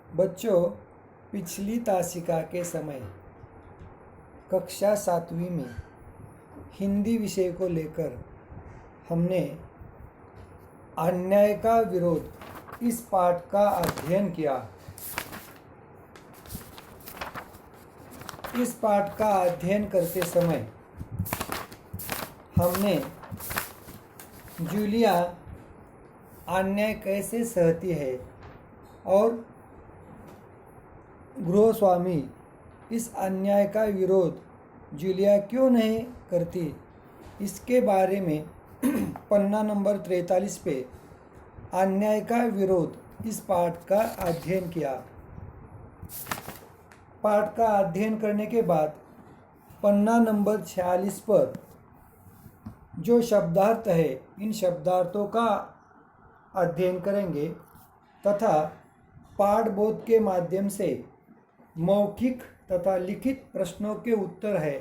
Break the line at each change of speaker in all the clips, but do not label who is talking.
बच्चों, पिछली तासिका के समय कक्षा 7वीं में हिंदी विषय को लेकर हमने अन्याय का विरोध इस पाठ का अध्ययन किया। इस पाठ का अध्ययन करते समय हमने जूलिया अन्याय कैसे सहती है और गृहस्वामी इस अन्याय का विरोध जूलिया क्यों नहीं करती, इसके बारे में पन्ना नंबर 43 पे अन्याय का विरोध इस पाठ का अध्ययन किया। पाठ का अध्ययन करने के बाद पन्ना नंबर 46 पर जो शब्दार्थ है, इन शब्दार्थों का अध्ययन करेंगे तथा पाठबोध के माध्यम से मौखिक तथा लिखित प्रश्नों के उत्तर है,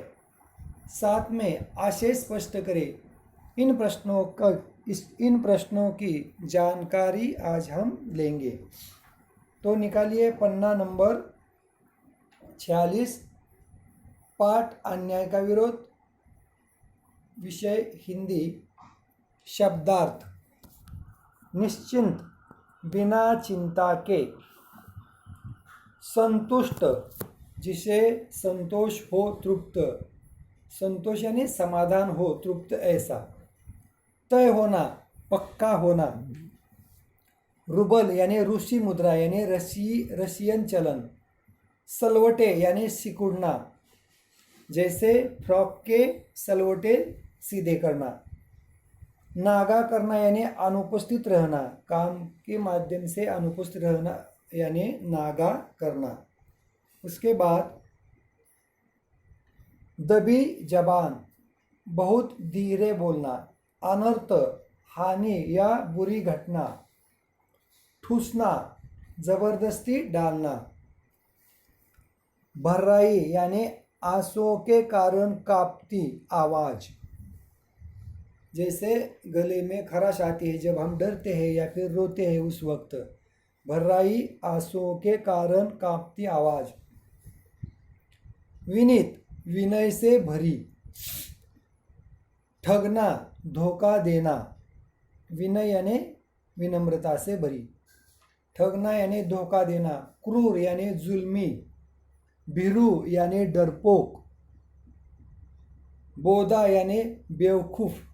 साथ में आशय स्पष्ट करें। इन प्रश्नों की जानकारी आज हम लेंगे। तो निकालिए पन्ना नंबर 46, पाठ अन्याय का विरोध, विषय हिंदी, शब्दार्थ। निश्चिंत, बिना चिंता के, संतुष्ट, जिसे संतोष हो, तृप्त, संतोष यानी समाधान हो, तृप्त ऐसा, तय होना, पक्का होना, रुबल यानी रूसी मुद्रा यानी रशियन चलन, सलवटे यानी सिकुड़ना, जैसे फ्रॉक के सलवटे सीधे करना, नागा करना यानी अनुपस्थित रहना, काम के माध्यम से अनुपस्थित रहना यानी नागा करना। उसके बाद दबी जबान, बहुत धीरे बोलना, अनर्थ, हानि या बुरी घटना, ठूसना, जबरदस्ती डालना, भर्राई यानी आंसुओं के कारण कांपती आवाज, जैसे गले में खराश आती है जब हम डरते हैं या फिर रोते हैं उस वक्त, भर्राई, आंसुओं के कारण कांपती आवाज। विनीत, विनय से भरी, ठगना, धोखा देना, विनय यानी विनम्रता से भरी, ठगना यानी धोखा देना, क्रूर यानी जुल्मी, भीरू यानी डरपोक, बोधा यानी बेवकूफ,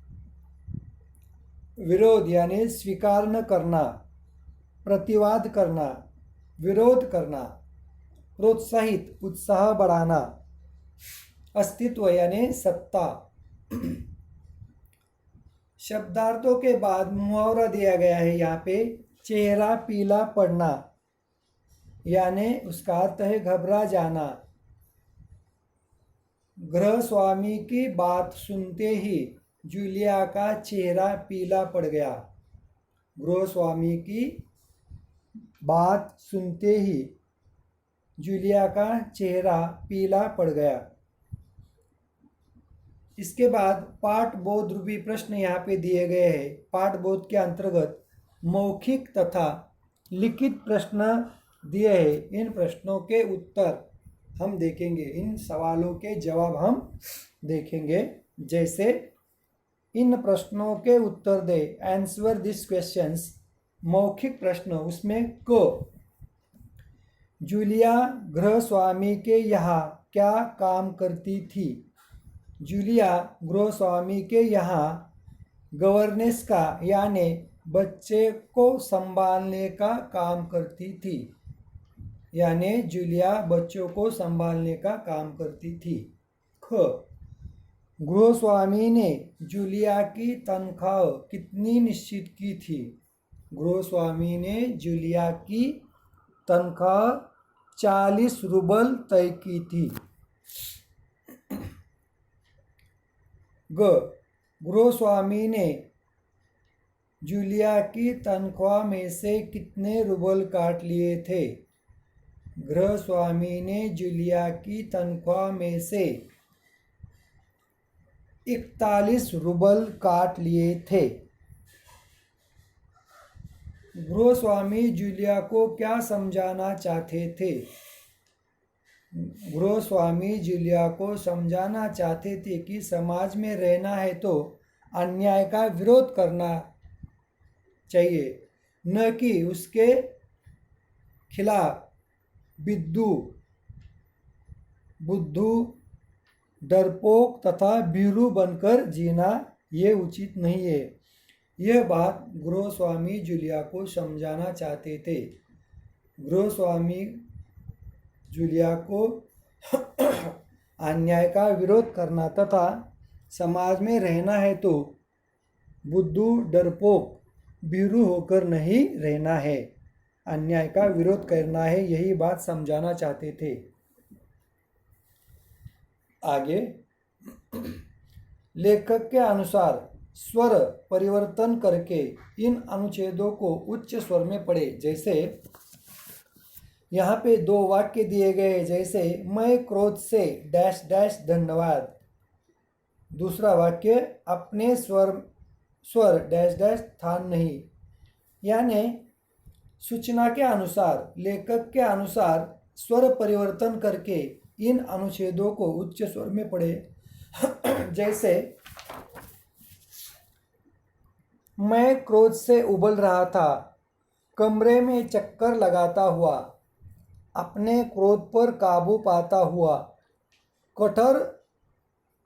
विरोध यानी स्वीकार न करना, प्रतिवाद करना, विरोध करना, प्रोत्साहित, उत्साह बढ़ाना, अस्तित्व यानी सत्ता। शब्दार्थों के बाद मुहावरा दिया गया है यहाँ पे, चेहरा पीला पड़ना यानी उसका अर्थ है घबरा जाना। गृहस्वामी की बात सुनते ही जूलिया का चेहरा पीला पड़ गया। गृहस्वामी की बात सुनते ही जूलिया का चेहरा पीला पड़ गया। इसके बाद पाठबोध रूपी प्रश्न यहाँ पे दिए गए हैं। पाठबोध के अंतर्गत मौखिक तथा लिखित प्रश्न दिए हैं। इन प्रश्नों के उत्तर हम देखेंगे, इन सवालों के जवाब हम देखेंगे। जैसे इन प्रश्नों के उत्तर दे, आंसर दिस क्वेश्चंस। मौखिक प्रश्न, उसमें क, जूलिया गृहस्वामी के यहाँ क्या काम करती थी? जूलिया गृहस्वामी के यहाँ गवर्नेंस का यानी बच्चे को संभालने का काम करती थी, यानी जूलिया बच्चों को संभालने का काम करती थी। ख, गृहस्वामी ने जूलिया की तनख्वाह कितनी निश्चित की थी? गृहस्वामी ने जूलिया की तनख्वाह 40 रूबल तय की थी। ग, गृहस्वामी ने जूलिया की तनख्वाह में से कितने रूबल काट लिए थे? गृहस्वामी ने जूलिया की तनख्वाह में से 41 रूबल काट लिए थे। गृहस्वामी जूलिया को क्या समझाना चाहते थे? गृहस्वामी जूलिया को समझाना चाहते थे कि समाज में रहना है तो अन्याय का विरोध करना चाहिए, न कि उसके खिलाफ बुद्धू, डरपोक तथा भीरू बनकर जीना ये उचित नहीं है। यह बात गृहस्वामी जूलिया को समझाना चाहते थे। गृहस्वामी जूलिया को अन्याय का विरोध करना तथा समाज में रहना है तो बुद्धू, डरपोक, भीरू होकर नहीं रहना है, अन्याय का विरोध करना है, यही बात समझाना चाहते थे। आगे, लेखक के अनुसार स्वर परिवर्तन करके इन अनुच्छेदों को उच्च स्वर में पढ़े। जैसे यहाँ पे दो वाक्य दिए गए, जैसे मैं क्रोध से डैश डैश धन्यवाद। दूसरा वाक्य अपने स्वर डैश डैश स्थान नहीं। यानी सूचना के अनुसार, लेखक के अनुसार स्वर परिवर्तन करके इन अनुच्छेदों को उच्च स्वर में पढ़े। जैसे मैं क्रोध से उबल रहा था, कमरे में चक्कर लगाता हुआ, अपने क्रोध पर काबू पाता हुआ,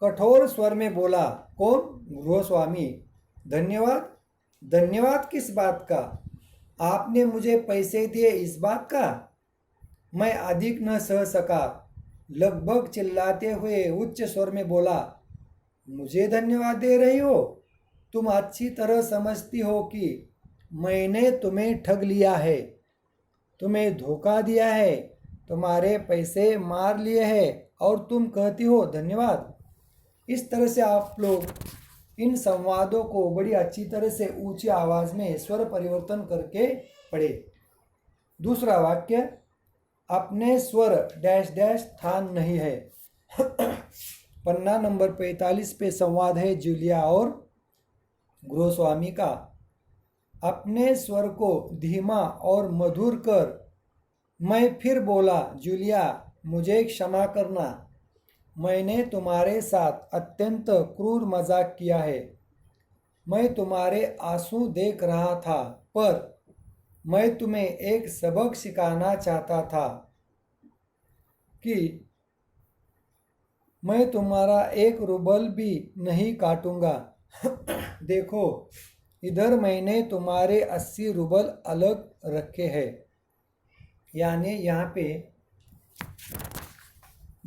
कठोर स्वर में बोला। कौन? गृहस्वामी। धन्यवाद। धन्यवाद किस बात का? आपने मुझे पैसे दिए इस बात का? मैं अधिक न सह सका, लगभग चिल्लाते हुए उच्च स्वर में बोला, मुझे धन्यवाद दे रही हो? तुम अच्छी तरह समझती हो कि मैंने तुम्हें ठग लिया है, तुम्हें धोखा दिया है, तुम्हारे पैसे मार लिए हैं और तुम कहती हो धन्यवाद। इस तरह से आप लोग इन संवादों को बड़ी अच्छी तरह से ऊंची आवाज़ में स्वर परिवर्तन करके पढ़े। दूसरा वाक्य, अपने स्वर डैश डैश स्थान नहीं है। पन्ना नंबर 45 पे संवाद है जूलिया और गृहस्वामी का। अपने स्वर को धीमा और मधुर कर मैं फिर बोला, जूलिया मुझे क्षमा करना, मैंने तुम्हारे साथ अत्यंत क्रूर मजाक किया है। मैं तुम्हारे आंसू देख रहा था, पर मैं तुम्हें एक सबक सिखाना चाहता था कि मैं तुम्हारा 1 रूबल भी नहीं काटूंगा। देखो, इधर मैंने तुम्हारे 80 रूबल अलग रखे हैं। यानी यहाँ पे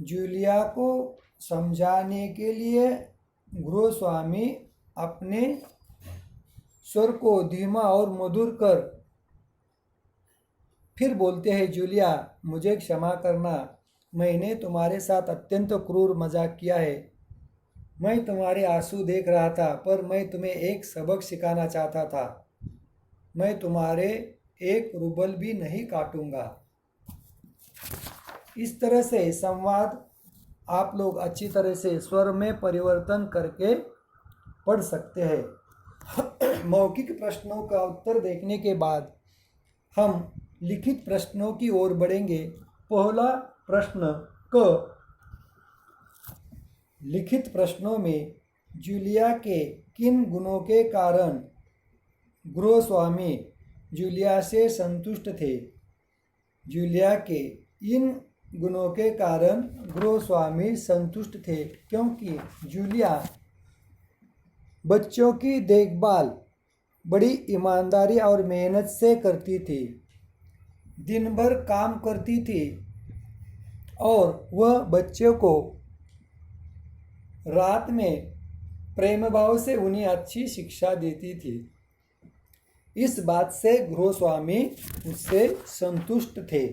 जूलिया को समझाने के लिए गृहस्वामी अपने स्वर को धीमा और मधुर कर फिर बोलते हैं, जूलिया मुझे क्षमा करना, मैंने तुम्हारे साथ अत्यंत क्रूर मजाक किया है। मैं तुम्हारे आंसू देख रहा था, पर मैं तुम्हें एक सबक सिखाना चाहता था। मैं तुम्हारे 1 रूबल भी नहीं काटूंगा। इस तरह से संवाद आप लोग अच्छी तरह से स्वर में परिवर्तन करके पढ़ सकते हैं। मौखिक प्रश्नों का उत्तर देखने के बाद हम लिखित प्रश्नों की ओर बढ़ेंगे। पहला प्रश्न क, लिखित प्रश्नों में जूलिया के किन गुणों के कारण गृहस्वामी जूलिया से संतुष्ट थे? जूलिया के इन गुणों के कारण गृहस्वामी संतुष्ट थे क्योंकि जूलिया बच्चों की देखभाल बड़ी ईमानदारी और मेहनत से करती थी, दिन भर काम करती थी और वह बच्चों को रात में प्रेम भाव से उन्हें अच्छी शिक्षा देती थी। इस बात से गृहस्वामी उससे संतुष्ट थे।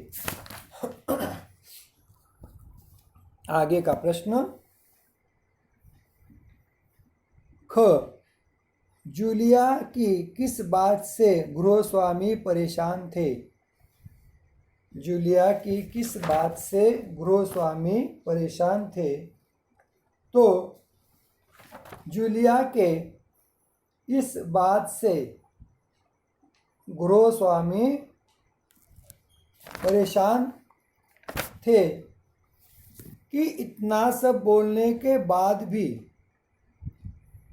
आगे का प्रश्न ख, जूलिया की किस बात से गृहस्वामी परेशान थे? जूलिया की किस बात से गृहस्वामी परेशान थे? तो जूलिया के इस बात से गृहस्वामी परेशान थे कि इतना सब बोलने के बाद भी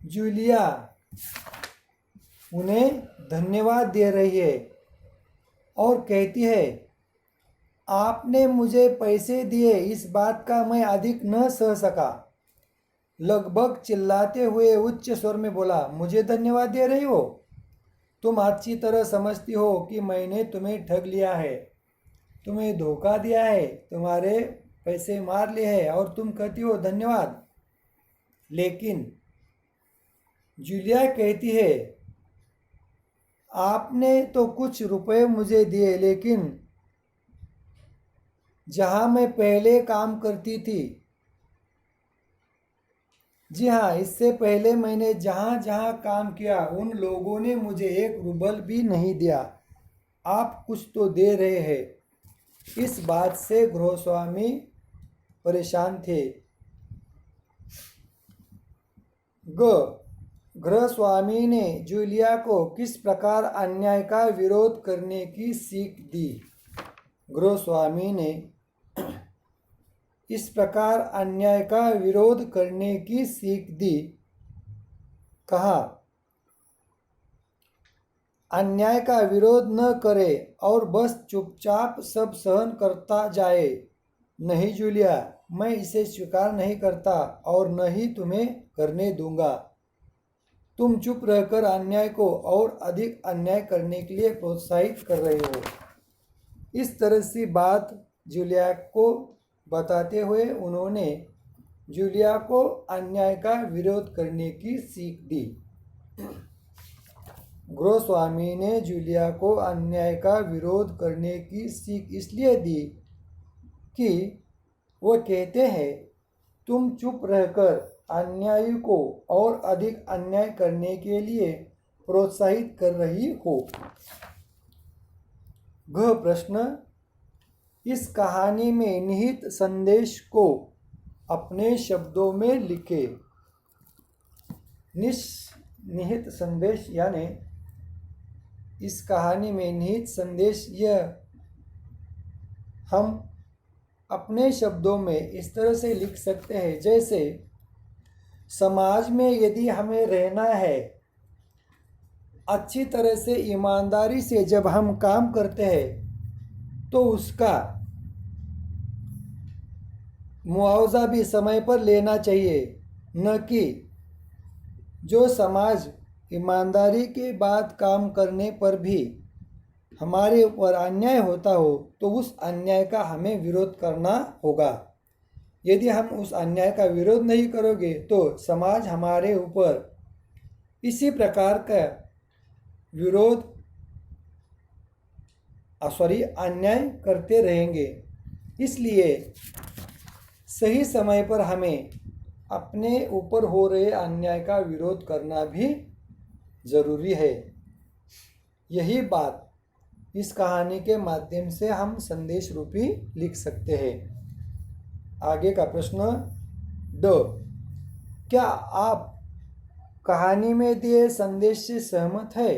जूलिया उन्हें धन्यवाद दे रही है और कहती है, आपने मुझे पैसे दिए, इस बात का मैं अधिक न सह सका। लगभग चिल्लाते हुए उच्च स्वर में बोला, मुझे धन्यवाद दे रही हो? तुम अच्छी तरह समझती हो कि मैंने तुम्हें ठग लिया है, तुम्हें धोखा दिया है, तुम्हारे पैसे मार लिए हैं और तुम कहती हो धन्यवाद। लेकिन जूलिया कहती है, आपने तो कुछ रुपए मुझे दिए, लेकिन जहां मैं पहले काम करती थी, जी हाँ, इससे पहले मैंने जहाँ जहाँ काम किया उन लोगों ने मुझे 1 रूबल भी नहीं दिया। आप कुछ तो दे रहे हैं। इस बात से गृहस्वामी परेशान थे। गृहस्वामी ने जूलिया को किस प्रकार अन्याय का विरोध करने की सीख दी? गृहस्वामी ने इस प्रकार अन्याय का विरोध करने की सीख दी। कहा, अन्याय का विरोध न करे और बस चुपचाप सब सहन करता जाए। नहीं जूलिया, मैं इसे स्वीकार नहीं करता और न ही तुम्हें करने दूंगा। तुम चुप रहकर अन्याय को और अधिक अन्याय करने के लिए प्रोत्साहित कर रहे हो। इस तरह से बात जूलिया को बताते हुए उन्होंने जूलिया को अन्याय का विरोध करने की सीख दी। गृहस्वामी ने जूलिया को अन्याय का विरोध करने की सीख इसलिए दी कि वो कहते हैं, तुम चुप रहकर अन्यायी को और अधिक अन्याय करने के लिए प्रोत्साहित कर रही हो। गह प्रश्न, इस कहानी में निहित संदेश को अपने शब्दों में लिखे। निहित संदेश यानी इस कहानी में निहित संदेश यह हम अपने शब्दों में इस तरह से लिख सकते हैं, जैसे समाज में यदि हमें रहना है, अच्छी तरह से ईमानदारी से जब हम काम करते हैं तो उसका मुआवजा भी समय पर लेना चाहिए, न कि जो समाज ईमानदारी के बाद काम करने पर भी हमारे ऊपर अन्याय होता हो तो उस अन्याय का हमें विरोध करना होगा। यदि हम उस अन्याय का विरोध नहीं करोगे तो समाज हमारे ऊपर इसी प्रकार का विरोध अन्याय करते रहेंगे। इसलिए सही समय पर हमें अपने ऊपर हो रहे अन्याय का विरोध करना भी ज़रूरी है। यही बात इस कहानी के माध्यम से हम संदेश रूपी लिख सकते हैं। आगे का प्रश्न 2, क्या आप कहानी में दिए संदेश से सहमत है?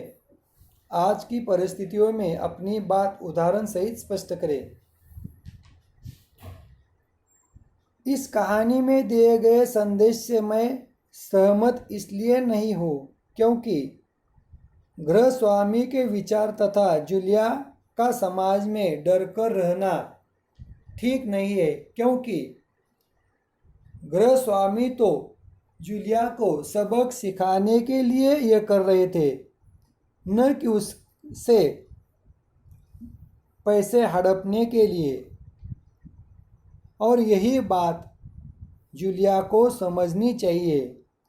आज की परिस्थितियों में अपनी बात उदाहरण सहित स्पष्ट करें। इस कहानी में दिए गए संदेश से मैं सहमत इसलिए नहीं हूँ क्योंकि गृहस्वामी के विचार तथा जूलिया का समाज में डर कर रहना ठीक नहीं है, क्योंकि गृहस्वामी तो जूलिया को सबक सिखाने के लिए यह कर रहे थे, न कि उससे पैसे हड़पने के लिए। और यही बात जूलिया को समझनी चाहिए,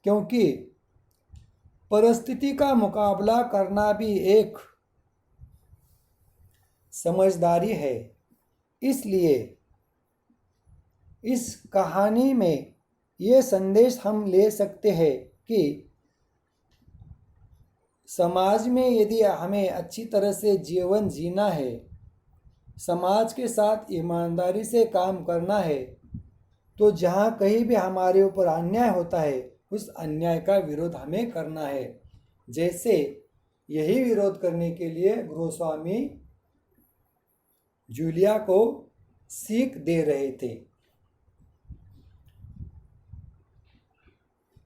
क्योंकि परिस्थिति का मुकाबला करना भी एक समझदारी है। इसलिए इस कहानी में ये संदेश हम ले सकते हैं कि समाज में यदि हमें अच्छी तरह से जीवन जीना है, समाज के साथ ईमानदारी से काम करना है, तो जहाँ कहीं भी हमारे ऊपर अन्याय होता है उस अन्याय का विरोध हमें करना है। जैसे यही विरोध करने के लिए गोस्वामी जूलिया को सीख दे रहे थे।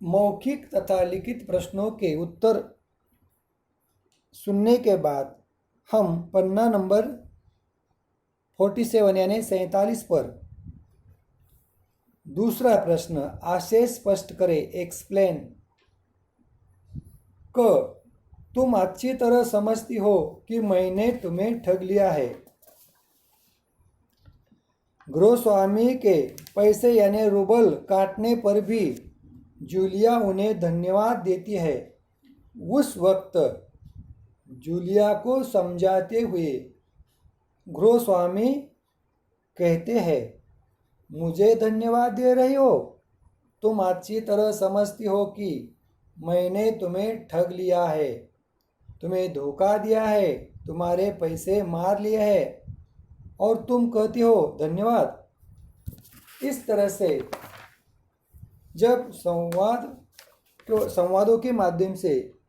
मौखिक तथा लिखित प्रश्नों के उत्तर सुनने के बाद हम पन्ना नंबर 47 यानी 47 पर दूसरा प्रश्न आशय स्पष्ट करें एक्सप्लेन क तुम अच्छी तरह समझती हो कि मैंने तुम्हें ठग लिया है। गोस्वामी के पैसे यानी रूबल काटने पर भी जूलिया उन्हें धन्यवाद देती है। उस वक्त जूलिया को समझाते हुए गोस्वामी कहते हैं, मुझे धन्यवाद दे रही हो? तुम अच्छी तरह समझती हो कि मैंने तुम्हें ठग लिया है, तुम्हें धोखा दिया है, तुम्हारे पैसे मार लिए हैं और तुम कहती हो धन्यवाद। इस तरह से जब संवादों के माध्यम से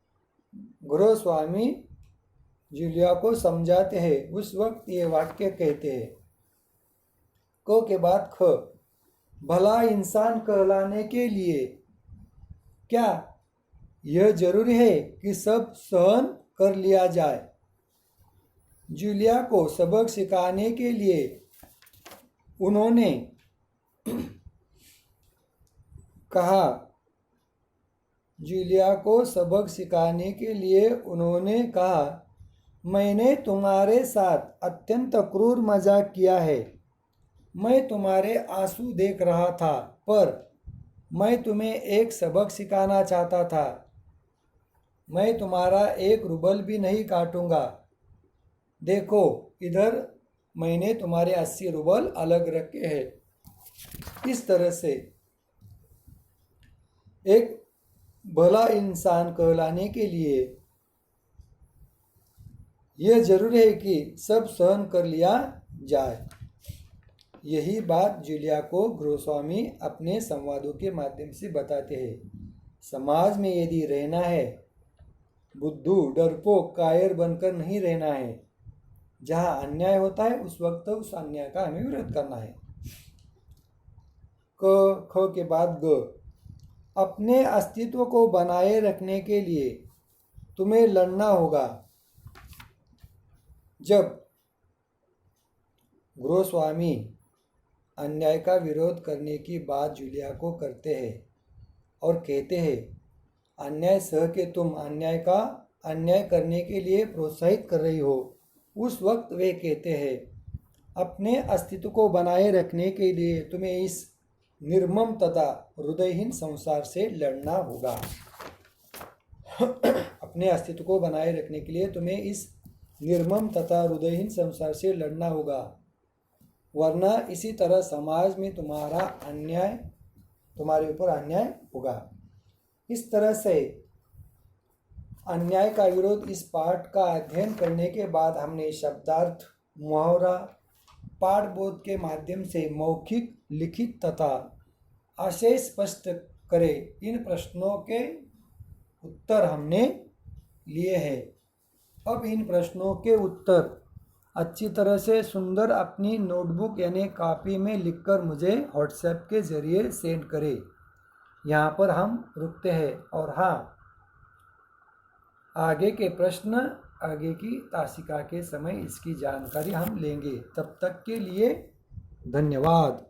गोस्वामी जूलिया को समझाते हैं, उस वक्त ये वाक्य कहते हैं। क के बाद ख, भला इंसान कहलाने के लिए क्या यह जरूरी है कि सब सहन कर लिया जाए? जूलिया को सबक सिखाने के लिए उन्होंने कहा, जूलिया को सबक सिखाने के लिए उन्होंने कहा, मैंने तुम्हारे साथ अत्यंत क्रूर मजाक किया है। मैं तुम्हारे आंसू देख रहा था, पर मैं तुम्हें एक सबक सिखाना चाहता था। मैं तुम्हारा एक रूबल भी नहीं काटूंगा। देखो इधर मैंने तुम्हारे 80 रूबल अलग रखे हैं। इस तरह से एक भला इंसान कहलाने के लिए यह जरूरी है कि सब सहन कर लिया जाए। यही बात जूलिया को गोस्वामी अपने संवादों के माध्यम से बताते हैं। समाज में यदि रहना है, बुद्धू डरपोक कायर बनकर नहीं रहना है। जहाँ अन्याय होता है उस वक्त उस अन्याय का हमें विरोध करना है। क ख के बाद ग, अपने अस्तित्व को बनाए रखने के लिए तुम्हें लड़ना होगा। जब गोस्वामी अन्याय का विरोध करने की बात जूलिया को करते हैं और कहते हैं, अन्याय सह के तुम अन्याय करने के लिए प्रोत्साहित कर रही हो, उस वक्त वे कहते हैं, अपने अस्तित्व को बनाए रखने के लिए तुम्हें इस निर्मम तथा हृदयहीन संसार से लड़ना होगा। अपने अस्तित्व को बनाए रखने के लिए तुम्हें इस निर्मम तथा हृदयहीन संसार से लड़ना होगा, वरना इसी तरह समाज में तुम्हारे ऊपर अन्याय होगा। इस तरह से अन्याय का विरोध इस पाठ का अध्ययन करने के बाद हमने शब्दार्थ, मुहावरा, पाठबोध के माध्यम से मौखिक, लिखित तथा आशय स्पष्ट करे इन प्रश्नों के उत्तर हमने लिए हैं। अब इन प्रश्नों के उत्तर अच्छी तरह से सुंदर अपनी नोटबुक यानी कॉपी में लिखकर मुझे व्हाट्सएप के ज़रिए सेंड करें। यहाँ पर हम रुकते हैं और हाँ, आगे के प्रश्न, आगे की तासिका के समय इसकी जानकारी हम लेंगे। तब तक के लिए धन्यवाद।